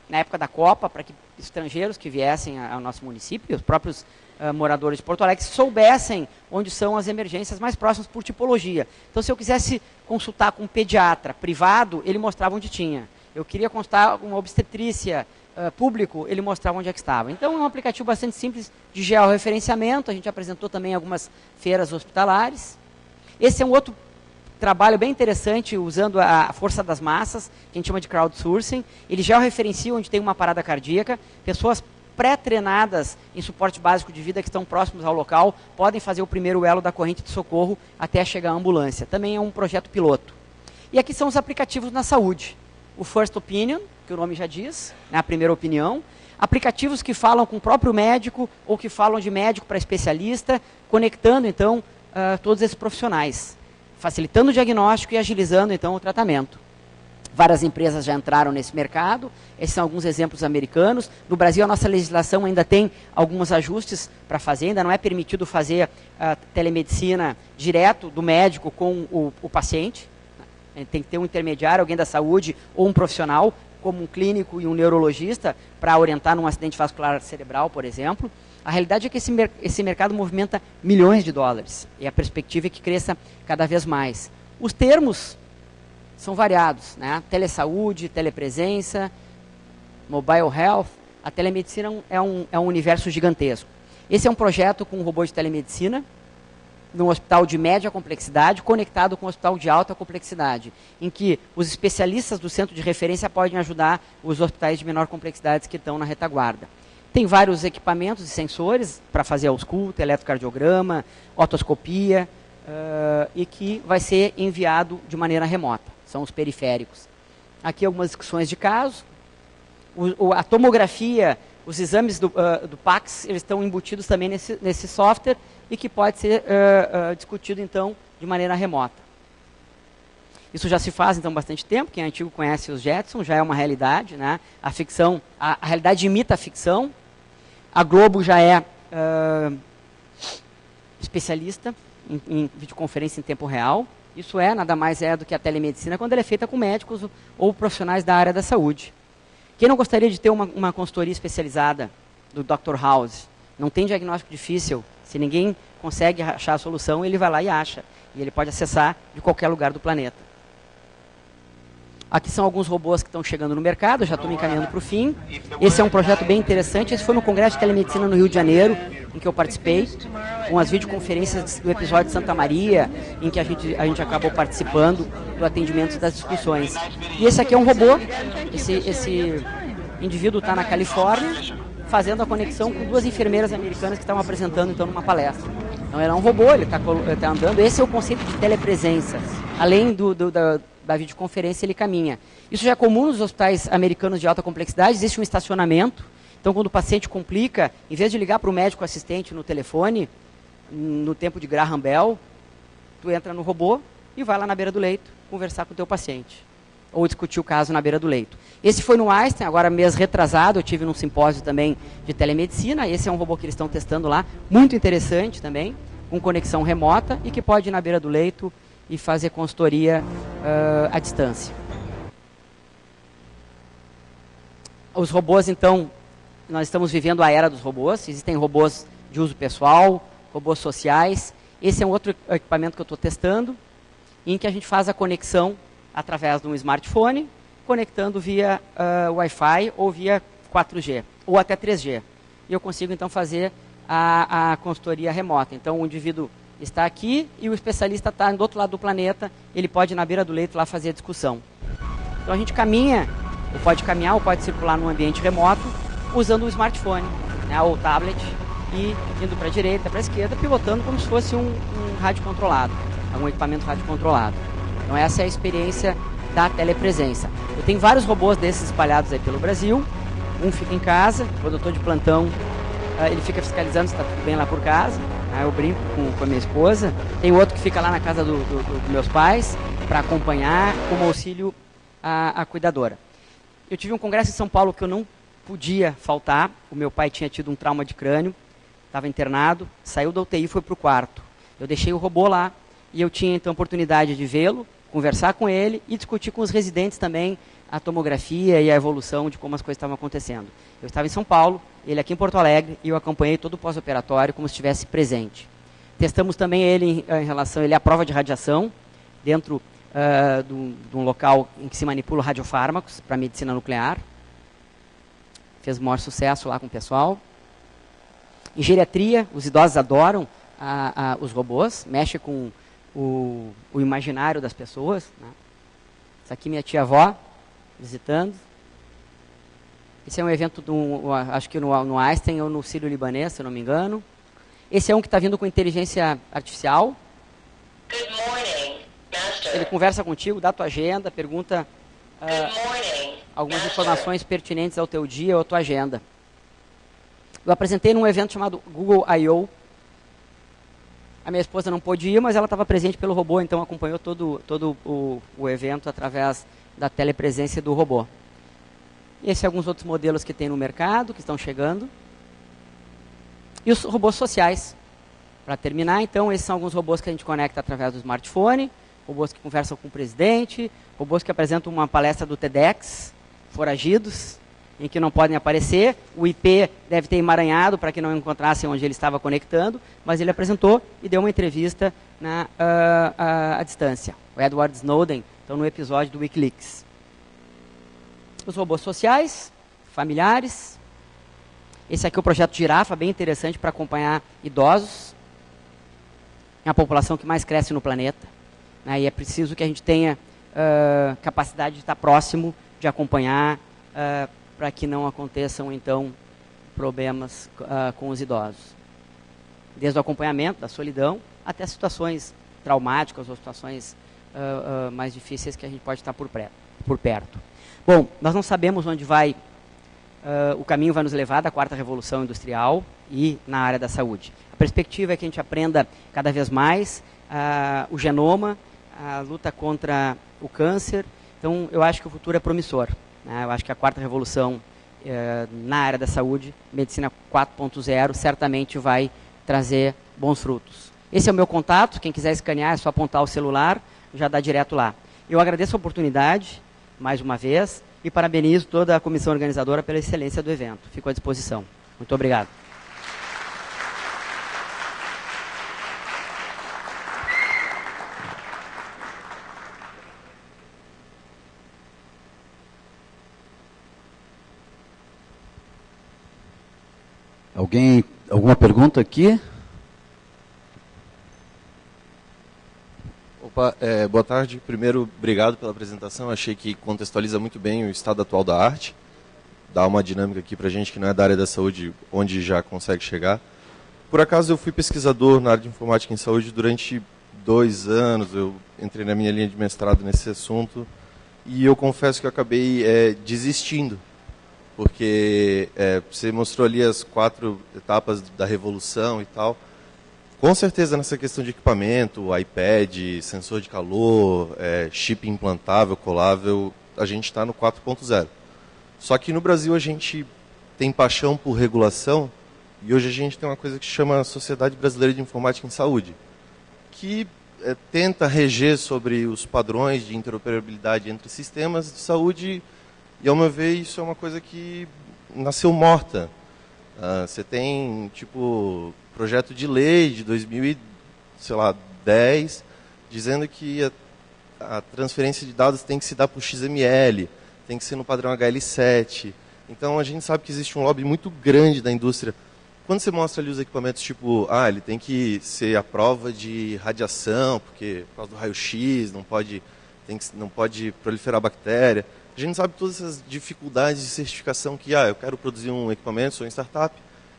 na época da Copa, para que estrangeiros que viessem ao nosso município, os próprios moradores de Porto Alegre, soubessem onde são as emergências mais próximas por tipologia. Então, se eu quisesse consultar com um pediatra privado, ele mostrava onde tinha. Eu queria consultar com uma obstetrícia público, ele mostrava onde é que estava. Então, é um aplicativo bastante simples de georreferenciamento. A gente apresentou também algumas feiras hospitalares. Esse é um outro trabalho bem interessante, usando a força das massas, que a gente chama de crowdsourcing. Ele georreferencia onde tem uma parada cardíaca. Pessoas pré-treinadas em suporte básico de vida que estão próximos ao local podem fazer o primeiro elo da corrente de socorro até chegar à ambulância. Também é um projeto piloto. E aqui são os aplicativos na saúde. O First Opinion, que o nome já diz, né, a primeira opinião. Aplicativos que falam com o próprio médico ou que falam de médico para especialista, conectando, então, todos esses profissionais, facilitando o diagnóstico e agilizando, então, o tratamento. Várias empresas já entraram nesse mercado. Esses são alguns exemplos americanos. No Brasil, a nossa legislação ainda tem alguns ajustes para fazer. Ainda não é permitido fazer telemedicina direto do médico com o paciente. Tem que ter um intermediário, alguém da saúde ou um profissional, como um clínico e um neurologista, para orientar num acidente vascular cerebral, por exemplo. A realidade é que esse mercado movimenta milhões de dólares e a perspectiva é que cresça cada vez mais. Os termos são variados, né? Telesaúde, telepresença, mobile health. A telemedicina é um universo gigantesco. Esse é um projeto com um robô de telemedicina, num hospital de média complexidade, conectado com um hospital de alta complexidade, em que os especialistas do centro de referência podem ajudar os hospitais de menor complexidade que estão na retaguarda. Tem vários equipamentos e sensores para fazer ausculta, eletrocardiograma, otoscopia, e que vai ser enviado de maneira remota. São os periféricos. Aqui algumas discussões de caso. A tomografia, os exames do PACS, eles estão embutidos também nesse software e que pode ser discutido, então, de maneira remota. Isso já se faz, então, há bastante tempo. Quem é antigo conhece os Jetsons, já é uma realidade, né? A ficção, a realidade imita a ficção. A Globo já é especialista em videoconferência em tempo real. Isso nada mais do que a telemedicina quando ela é feita com médicos ou profissionais da área da saúde. Quem não gostaria de ter uma consultoria especializada do Dr. House? Não tem diagnóstico difícil. Se ninguém consegue achar a solução, ele vai lá e acha. E ele pode acessar de qualquer lugar do planeta. Aqui são alguns robôs que estão chegando no mercado, eu já estou me encaminhando para o fim. Esse é um projeto bem interessante. Esse foi no Congresso de Telemedicina no Rio de Janeiro, em que eu participei, com as videoconferências do episódio de Santa Maria, em que a gente acabou participando do atendimento das discussões. E esse aqui é um robô. Esse indivíduo está na Califórnia, fazendo a conexão com duas enfermeiras americanas que estavam apresentando, então, numa palestra. Então, era um robô, ele está andando. Esse é o conceito de telepresença. Além da videoconferência, ele caminha. Isso já é comum nos hospitais americanos de alta complexidade, existe um estacionamento. Então, quando o paciente complica, em vez de ligar para o médico assistente no telefone, no tempo de Graham Bell, tu entra no robô e vai lá na beira do leito conversar com o teu paciente. Ou discutir o caso na beira do leito. Esse foi no Einstein, agora mês retrasado, eu tive num simpósio também de telemedicina. Esse é um robô que eles estão testando lá, muito interessante também, com conexão remota e que pode ir na beira do leito e fazer consultoria à distância. Os robôs, então, nós estamos vivendo a era dos robôs. Existem robôs de uso pessoal, robôs sociais. Esse é um outro equipamento que eu estou testando, em que a gente faz a conexão através de um smartphone, conectando via Wi-Fi ou via 4G, ou até 3G. E eu consigo, então, fazer a consultoria remota. Então, o indivíduo está aqui e o especialista está do outro lado do planeta, ele pode ir na beira do leito lá fazer a discussão. Então, a gente caminha, ou pode caminhar, ou pode circular num ambiente remoto, usando o smartphone, né, ou o tablet, e indo para a direita, para a esquerda, pivotando como se fosse um rádio controlado, um equipamento rádio controlado. Então, essa é a experiência da telepresença. Eu tenho vários robôs desses espalhados aí pelo Brasil. Um fica em casa, quando eu estou de plantão, ele fica fiscalizando se está tudo bem lá por casa. Eu brinco com a minha esposa. Tem outro que fica lá na casa dos meus pais, para acompanhar, como auxílio à cuidadora. Eu tive um congresso em São Paulo que eu não podia faltar. O meu pai tinha tido um trauma de crânio, estava internado, saiu da UTI e foi para o quarto. Eu deixei o robô lá e eu tinha, então, a oportunidade de vê-lo, conversar com ele e discutir com os residentes também a tomografia e a evolução de como as coisas estavam acontecendo. Eu estava em São Paulo, ele aqui em Porto Alegre, e eu acompanhei todo o pós-operatório como se estivesse presente. Testamos também ele em relação à prova de radiação, dentro de um local em que se manipula radiofármacos para medicina nuclear. Fez o maior sucesso lá com o pessoal. Em geriatria, os idosos adoram os robôs, mexe com o imaginário das pessoas. Né? Essa aqui minha tia-avó, visitando. Esse é um evento, acho que no Einstein ou no Sírio-Libanês, se eu não me engano. Esse é um que está vindo com inteligência artificial. Good morning, Master. Ele conversa contigo, dá tua agenda, pergunta algumas informações pertinentes ao teu dia ou à tua agenda. Eu apresentei num evento chamado Google I.O. A minha esposa não pôde ir, mas ela estava presente pelo robô, então acompanhou todo o evento através da telepresença do robô. Esses são alguns outros modelos que tem no mercado, que estão chegando. E os robôs sociais. Para terminar, então, esses são alguns robôs que a gente conecta através do smartphone, robôs que conversam com o presidente, robôs que apresentam uma palestra do TEDx, foragidos, em que não podem aparecer. O IP deve ter emaranhado para que não encontrassem onde ele estava conectando, mas ele apresentou e deu uma entrevista à distância. O Edward Snowden, então, no episódio do Wikileaks. Os robôs sociais, familiares. Esse aqui é o projeto Girafa, bem interessante para acompanhar idosos. É a população que mais cresce no planeta. Né, e é preciso que a gente tenha capacidade de estar próximo, de acompanhar, para que não aconteçam, então, problemas com os idosos. Desde o acompanhamento, da solidão, até situações traumáticas ou situações mais difíceis que a gente pode estar por perto. Bom, nós não sabemos onde o caminho vai nos levar da quarta revolução industrial e na área da saúde. A perspectiva é que a gente aprenda cada vez mais o genoma, a luta contra o câncer. Então, eu acho que o futuro é promissor. Né? Eu acho que a quarta revolução na área da saúde, medicina 4.0, certamente vai trazer bons frutos. Esse é o meu contato. Quem quiser escanear, é só apontar o celular, já dá direto lá. Eu agradeço a oportunidade, mais uma vez, e parabenizo toda a comissão organizadora pela excelência do evento. Fico à disposição. Muito obrigado. Alguma pergunta aqui? Opa, boa tarde. Primeiro, obrigado pela apresentação. Achei que contextualiza muito bem o estado atual da arte. Dá uma dinâmica aqui para a gente que não é da área da saúde, onde já consegue chegar. Por acaso, eu fui pesquisador na área de informática em saúde durante 2 anos. Eu entrei na minha linha de mestrado nesse assunto. E eu confesso que eu acabei desistindo. Porque você mostrou ali as 4 etapas da revolução e tal. Com certeza nessa questão de equipamento, iPad, sensor de calor, chip implantável, colável, a gente está no 4.0. Só que no Brasil a gente tem paixão por regulação e hoje a gente tem uma coisa que chama Sociedade Brasileira de Informática em Saúde, que tenta reger sobre os padrões de interoperabilidade entre sistemas de saúde e, ao meu ver, isso é uma coisa que nasceu morta. Você tem, tipo, projeto de lei de 2010, dizendo que a transferência de dados tem que se dar por XML, tem que ser no padrão HL7. Então, a gente sabe que existe um lobby muito grande da indústria. Quando você mostra ali os equipamentos, tipo, ele tem que ser à prova de radiação, porque por causa do raio-x, não pode proliferar bactéria. A gente sabe todas essas dificuldades de certificação que, eu quero produzir um equipamento, sou em startup,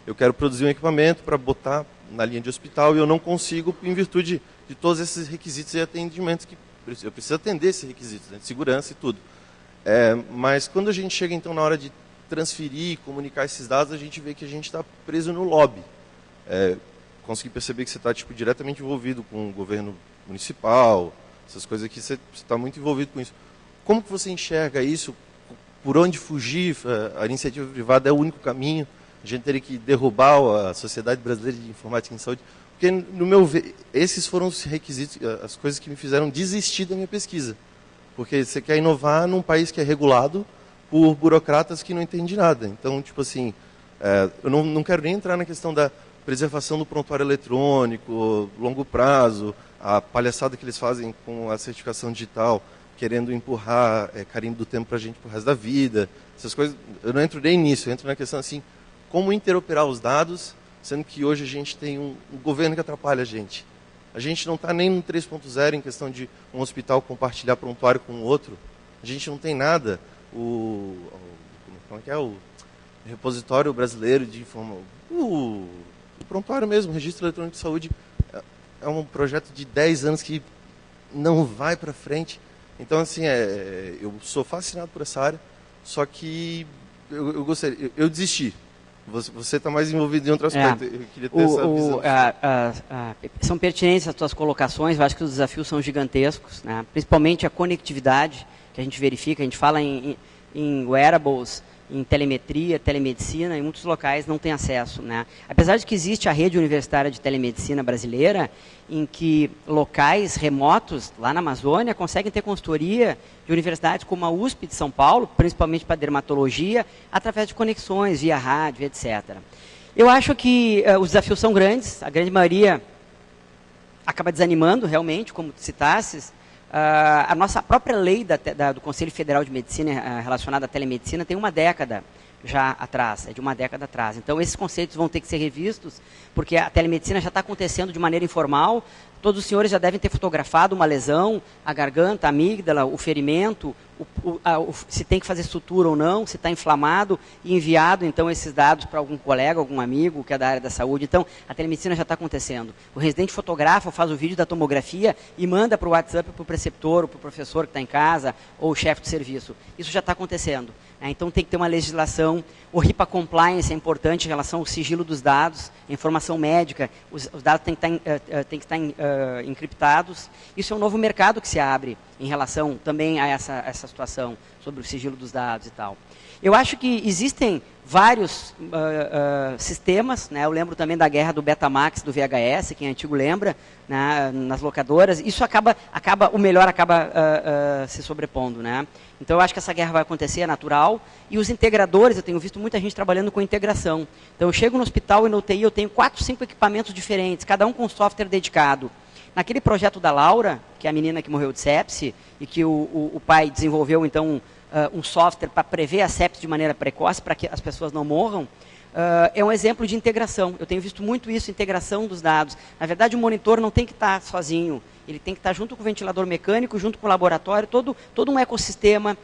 eu quero produzir um equipamento para botar na linha de hospital e eu não consigo em virtude de todos esses requisitos e atendimentos que eu preciso atender esses requisitos, né, de segurança e tudo. Mas quando a gente chega, então, na hora de transferir e comunicar esses dados, a gente vê que a gente está preso no lobby. Consegui perceber que você está diretamente envolvido com o governo municipal, essas coisas aqui, você está muito envolvido com isso. Como que você enxerga isso? Por onde fugir? A iniciativa privada é o único caminho? A gente teria que derrubar a Sociedade Brasileira de Informática em Saúde? Porque, no meu ver, esses foram os requisitos, as coisas que me fizeram desistir da minha pesquisa. Porque você quer inovar num país que é regulado por burocratas que não entendem de nada. Então, tipo assim, eu não quero nem entrar na questão da preservação do prontuário eletrônico, longo prazo, a palhaçada que eles fazem com a certificação digital, querendo empurrar carimbo do tempo para a gente pro resto da vida, essas coisas. Eu não entro nem nisso, eu entro na questão assim, como interoperar os dados, sendo que hoje a gente tem um governo que atrapalha a gente. A gente não está nem no 3.0 em questão de um hospital compartilhar prontuário com o outro. A gente não tem nada. O repositório brasileiro de informação, o prontuário mesmo, o registro eletrônico de saúde, é um projeto de 10 anos que não vai para frente. Então, assim, eu sou fascinado por essa área, só que eu desisti. Você está mais envolvido em outro aspecto. Eu queria ter essa visão. São pertinentes as tuas colocações, eu acho que os desafios são gigantescos, né? Principalmente a conectividade que a gente verifica, a gente fala em wearables, em telemetria, telemedicina, em muitos locais não tem acesso, né? Apesar de que existe a rede universitária de telemedicina brasileira, em que locais remotos, lá na Amazônia, conseguem ter consultoria de universidades como a USP de São Paulo, principalmente para dermatologia, através de conexões via rádio, etc. Eu acho que os desafios são grandes, a grande maioria acaba desanimando, realmente, como tu citasses. A nossa própria lei do Conselho Federal de Medicina relacionada à telemedicina tem uma década já atrás, é de uma década atrás. Então, esses conceitos vão ter que ser revistos, porque a telemedicina já está acontecendo de maneira informal. Todos os senhores já devem ter fotografado uma lesão, a garganta, a amígdala, o ferimento, se tem que fazer sutura ou não, se está inflamado, e enviado, então, esses dados para algum colega, algum amigo que é da área da saúde. Então, a telemedicina já está acontecendo. O residente fotografa, faz o vídeo da tomografia e manda para o WhatsApp para o preceptor, ou para o professor que está em casa, ou o chefe do serviço. Isso já está acontecendo. Então, tem que ter uma legislação. O HIPAA Compliance é importante em relação ao sigilo dos dados, a informação médica, os dados têm que estar encriptados. Isso é um novo mercado que se abre em relação também a essa situação sobre o sigilo dos dados e tal. Eu acho que existem vários sistemas, né? Eu lembro também da guerra do Betamax, do VHS, quem é antigo lembra, né? Nas locadoras. Isso o melhor acaba se sobrepondo, né? Então, eu acho que essa guerra vai acontecer, é natural. E os integradores, eu tenho visto muita gente trabalhando com integração. Então, eu chego no hospital e no UTI eu tenho 4, 5 equipamentos diferentes, cada um com um software dedicado. Naquele projeto da Laura, que é a menina que morreu de sepse, e que o pai desenvolveu, então, um software para prever a sepse de maneira precoce, para que as pessoas não morram, é um exemplo de integração. Eu tenho visto muito isso, integração dos dados. Na verdade, o monitor não tem que estar sozinho. Ele tem que estar junto com o ventilador mecânico, junto com o laboratório, todo um ecossistema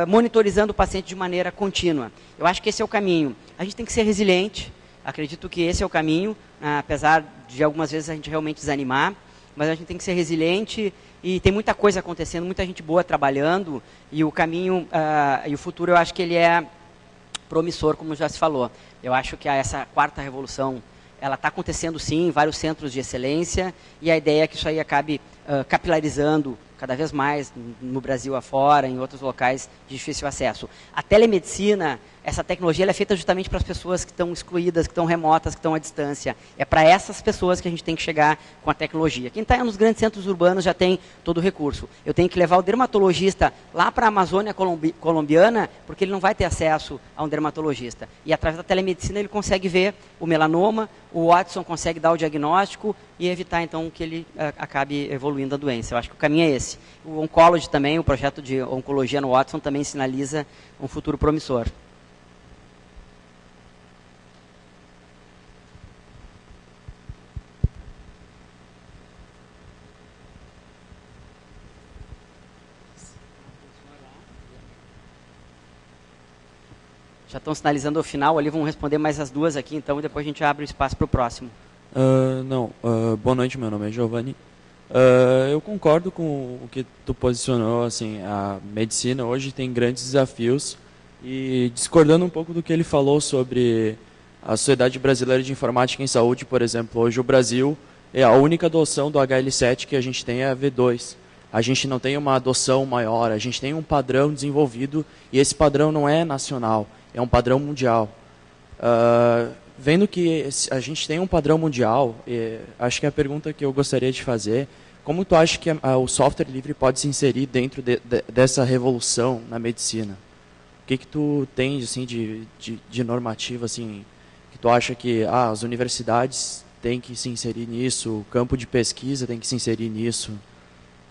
monitorizando o paciente de maneira contínua. Eu acho que esse é o caminho. A gente tem que ser resiliente. Acredito que esse é o caminho, apesar de algumas vezes a gente realmente desanimar. Mas a gente tem que ser resiliente e tem muita coisa acontecendo, muita gente boa trabalhando. E o caminho e o futuro, eu acho que ele é promissor, como já se falou. Eu acho que essa quarta revolução, ela está acontecendo sim em vários centros de excelência, e a ideia é que isso aí acabe capilarizando cada vez mais no Brasil afora, em outros locais de difícil acesso. A telemedicina, essa tecnologia, ela é feita justamente para as pessoas que estão excluídas, que estão remotas, que estão à distância. É para essas pessoas que a gente tem que chegar com a tecnologia. Quem está nos grandes centros urbanos já tem todo o recurso. Eu tenho que levar o dermatologista lá para a Amazônia colombiana, porque ele não vai ter acesso a um dermatologista. E através da telemedicina ele consegue ver o melanoma, o Watson consegue dar o diagnóstico e evitar, então, que ele acabe evoluindo a doença. Eu acho que o caminho é esse. O Oncology também, o projeto de oncologia no Watson também sinaliza um futuro promissor. Já estão sinalizando o final ali, vamos responder mais as duas aqui, então, e depois a gente abre o espaço para o próximo. Boa noite, meu nome é Giovanni. Eu concordo com o que tu posicionou, assim, a medicina hoje tem grandes desafios, e discordando um pouco do que ele falou sobre a Sociedade Brasileira de Informática em Saúde, por exemplo, hoje o Brasil, a única adoção do HL7 que a gente tem é a V2. A gente não tem uma adoção maior, a gente tem um padrão desenvolvido, e esse padrão não é nacional, é um padrão mundial. Vendo que a gente tem um padrão mundial, acho que a pergunta que eu gostaria de fazer, como tu acha que o software livre pode se inserir dentro dessa revolução na medicina? O que tu tens assim, de normativa, assim, que tu acha que as universidades têm que se inserir nisso, o campo de pesquisa tem que se inserir nisso?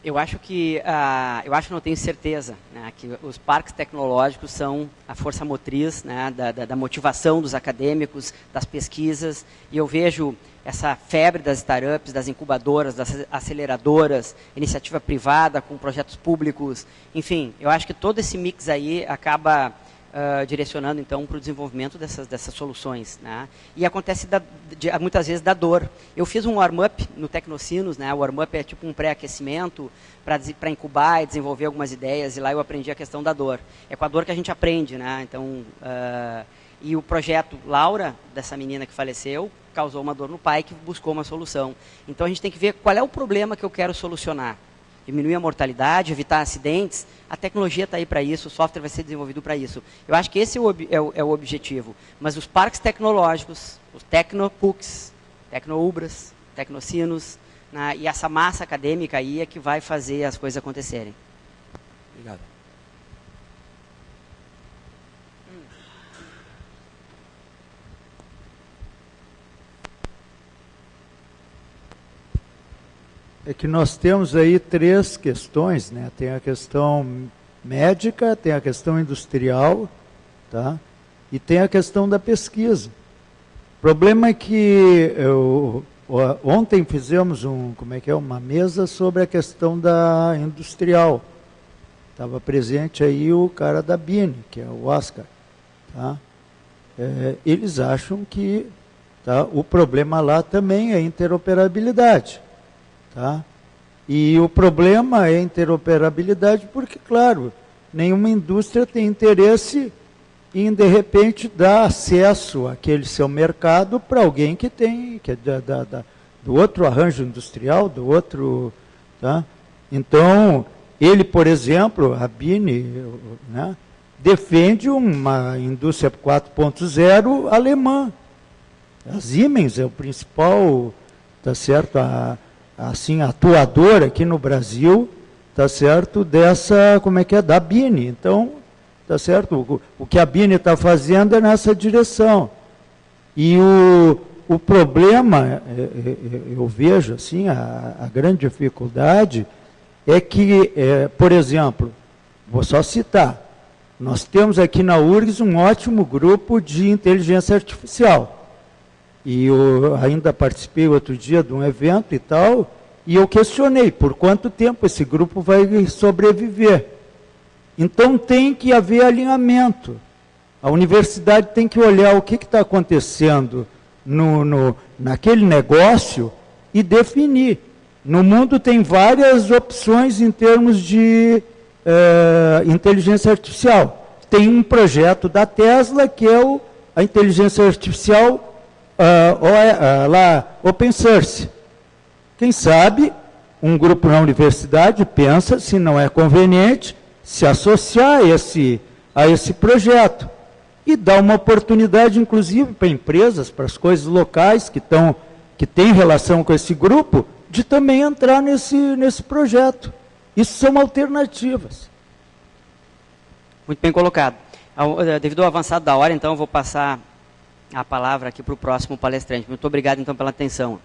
Eu acho que, não tenho certeza, né, que os parques tecnológicos são a força motriz, né, da motivação dos acadêmicos, das pesquisas, e eu vejo essa febre das startups, das incubadoras, das aceleradoras, iniciativa privada com projetos públicos, enfim, eu acho que todo esse mix aí acaba direcionando, então, para o desenvolvimento dessas soluções, né? E acontece, muitas vezes, da dor. Eu fiz um warm-up no Tecnocinos, né? O warm-up é tipo um pré-aquecimento para incubar e desenvolver algumas ideias, e lá eu aprendi a questão da dor. É com a dor que a gente aprende, né? Então, e o projeto Laura, dessa menina que faleceu, causou uma dor no pai que buscou uma solução. Então, a gente tem que ver qual é o problema que eu quero solucionar. diminuir a mortalidade, evitar acidentes, a tecnologia está aí para isso, o software vai ser desenvolvido para isso. Eu acho que esse é o objetivo. Mas os parques tecnológicos, os tecnopucs, tecnoubras, tecnocinos, e essa massa acadêmica aí é que vai fazer as coisas acontecerem. Obrigado. É que nós temos aí 3 questões, né? Tem a questão médica, tem a questão industrial, tá? E tem a questão da pesquisa. O problema é que ontem fizemos uma mesa sobre a questão da industrial. Estava presente aí o cara da Bini, que é o Oscar, tá? Eles acham que o problema lá também é interoperabilidade. Tá? E o problema é interoperabilidade porque, claro, nenhuma indústria tem interesse em, de repente, dar acesso àquele seu mercado para alguém que tem, que é do outro arranjo industrial, do outro... Tá? Então, ele, por exemplo, a Bini, né, defende uma indústria 4.0 alemã. A Siemens é o principal, tá certo, assim, atuador aqui no Brasil, tá certo, da Bini. Então, tá certo, o que a Bini está fazendo é nessa direção. E o problema, eu vejo, assim, a grande dificuldade é que, por exemplo, vou só citar, nós temos aqui na URGS um ótimo grupo de inteligência artificial. E eu ainda participei outro dia de um evento e tal, e eu questionei por quanto tempo esse grupo vai sobreviver. Então tem que haver alinhamento. A universidade tem que olhar o que está acontecendo naquele negócio e definir. No mundo tem várias opções em termos de inteligência artificial. Tem um projeto da Tesla que é a inteligência artificial open source. Quem sabe, um grupo na universidade pensa se não é conveniente se associar a esse projeto e dar uma oportunidade, inclusive, para empresas, para as coisas locais que têm relação com esse grupo, de também entrar nesse projeto. Isso são alternativas. Muito bem colocado. Devido ao avançado da hora, então, eu vou passar a palavra aqui para o próximo palestrante. Muito obrigado, então, pela atenção.